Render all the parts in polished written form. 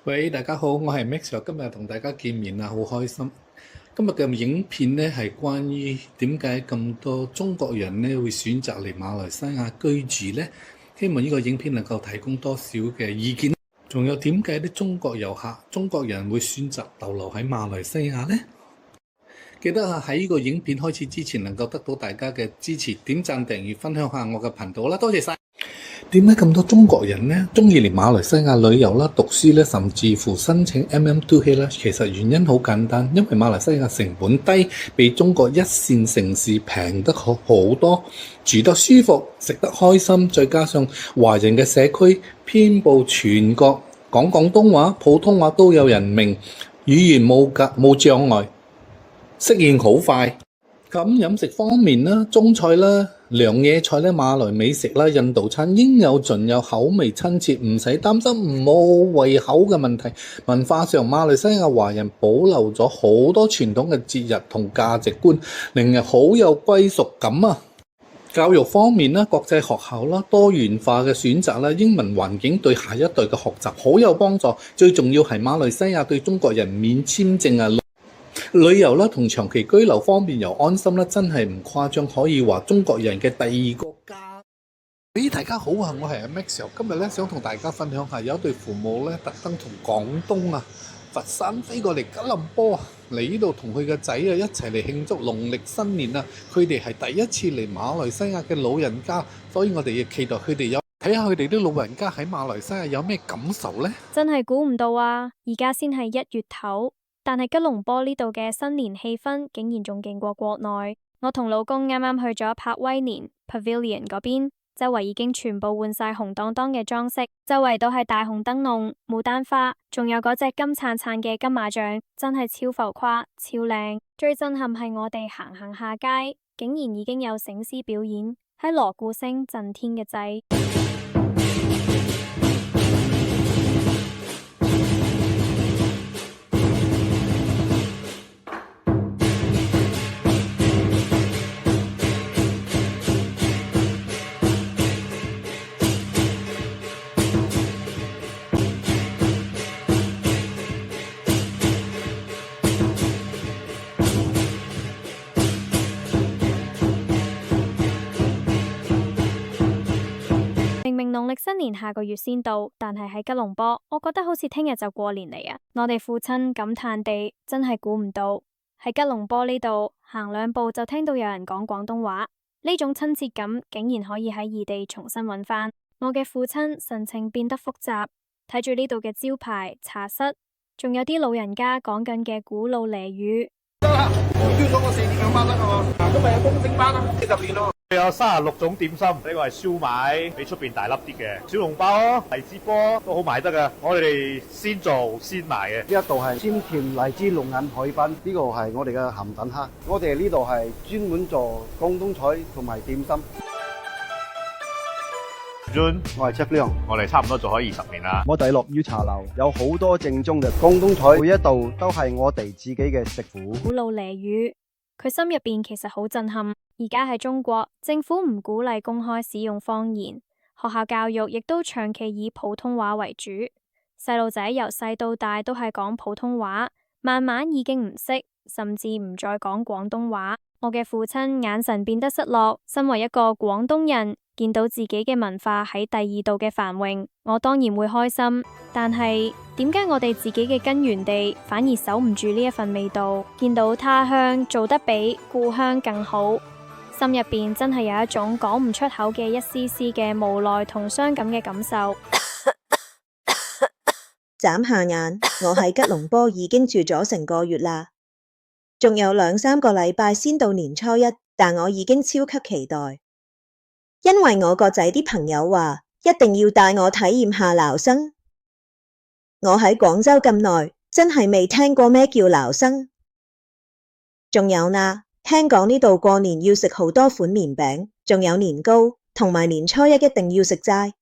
喂，大家好，我係 Max，今日同大家見面啊，好開心。今日嘅影片呢係關於點解咁多中國人呢會選擇嚟馬來西亞居住呢？希望呢個影片能夠提供多少嘅意見，仲有點解啲中國遊客、中國人會選擇逗留喺馬來西亞呢？記得喺呢個影片開始之前，能夠得到大家嘅支持，點讚、訂閱、分享下我嘅頻道啦，多謝晒。點解咁多中國人呢中意嚟馬來西亞旅遊啦、讀書咧，甚至乎申請 MM2K 咧？其實原因好簡單，因為馬來西亞成本低，比中國一線城市平得好多，住得舒服，食得開心，再加上華人嘅社區遍佈全國，講廣東話、普通話都有人明，語言冇障礙，適應好快。咁飲食方面啦，中菜啦、涼野菜咧、馬來美食啦、印度餐應有盡有，口味親切，唔使擔心冇胃口嘅問題。文化上，馬來西亞華人保留咗好多傳統嘅節日同價值觀，令人好有歸屬感啊！教育方面啦，國際學校啦，多元化嘅選擇啦，英文環境對下一代嘅學習好有幫助。最重要係馬來西亞對中國人免簽證啊！旅遊啦同長期居留方面又安心啦，真係唔誇張，可以話中國人嘅第二個家。咦，大家好啊，我係阿 Max，今日咧想同大家分享下，有一對父母咧特登從廣東啊佛山飛過嚟吉隆坡啊嚟呢度同佢個仔啊一齊嚟慶祝農曆新年啊！佢哋係第一次嚟馬來西亞嘅老人家，所以我哋亦期待佢哋有睇下佢哋啲老人家喺馬來西亞有咩感受呢？真係估唔到啊！而家先係1月頭。但係吉隆坡呢度嘅新年氣氛竟然仲勁過國內。我同老公啱啱去咗柏威年 Pavilion 嗰邊，周圍已經全部換晒紅當當嘅裝飾，周圍都係大紅燈籠、牡丹花，仲有嗰隻金燦燦嘅金馬獎，真係超浮誇、超靚。最震撼係我哋行下街，竟然已經有醒獅表演，喺鑼鼓聲震天嘅掣。明明農曆新年下個月先到，但係喺吉隆坡，我覺得好似聽日就過年嚟啊！我哋父親感嘆地，真係估唔到喺吉隆坡呢度行兩步就聽到有人講廣東話，呢種親切感竟然可以喺異地重新揾返。我嘅父親神情變得複雜，睇住呢度嘅招牌茶室，仲有啲老人家講緊嘅古老俚語。標咗我4年2班啦，我今日有公升班啊，40年咯。有36種點心，呢個係燒賣，比出邊大粒啲嘅小籠包咯，荔枝波都好賣得噶。我哋先做先賣嘅。呢一度係鮮甜荔枝龍眼海濱，呢個係我哋嘅鹹蛋蝦。我哋呢度係專門做廣東菜同埋點心。我係 Chef Leon，我哋差唔多做開20年啦。我哋樂於茶樓，有好多正宗嘅廣東菜，每一道都係我哋自己嘅食譜。古老俚語，佢心入邊其實好震撼。而家喺中國，政府唔鼓勵公開使用方言，學校教育亦都長期以普通話為主。細路仔由細到大都係講普通話，慢慢已經唔識，甚至唔再講廣東話。我嘅父親眼神變得失落。身為一個廣東人，見到自己嘅文化喺第二度嘅繁榮，我當然會開心。但係點解我哋自己嘅根源地反而守唔住呢一份味道？見到他鄉做得比故鄉更好，心入邊真係有一種講唔出口嘅一絲絲嘅無奈同傷感嘅感受。眨下眼，我喺吉隆坡已經住咗成個月啦，仲有2-3個禮拜先到年初一，但我已經超級期待，因為我個仔啲朋友話一定要帶我體驗下撈生。我喺廣州咁耐，真係未聽過咩叫撈生。仲有啦，聽講呢度過年要食好多款麵餅，仲有年糕，同埋年初一一定要食齋。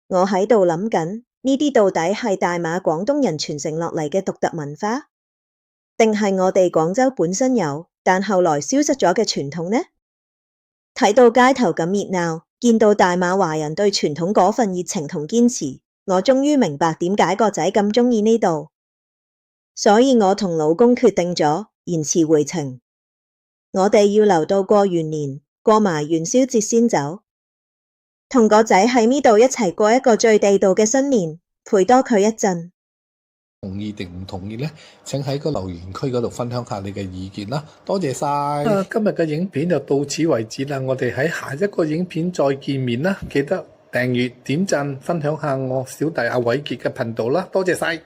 我喺度諗緊，呢啲到底係大馬廣東人傳承落嚟嘅獨特文化，定係我哋廣州本身有，但後來消失咗嘅傳統呢？睇到街頭咁熱鬧，見到大馬華人對傳統嗰份熱情同堅持，我終於明白點解個仔咁鍾意呢度，所以我同老公決定咗延遲回程。我哋要留到過完年，過埋元宵節先走，同個仔喺呢度一齊過一個最地道嘅新年，陪多佢一陣。同意定唔同意呢？請喺個留言區嗰度分享下你嘅意見啦，多謝晒。今日嘅影片就到此為止啦，我哋喺下一個影片再見面啦，記得訂閱、點讚、分享下我小弟阿偉傑嘅頻道啦，多謝晒。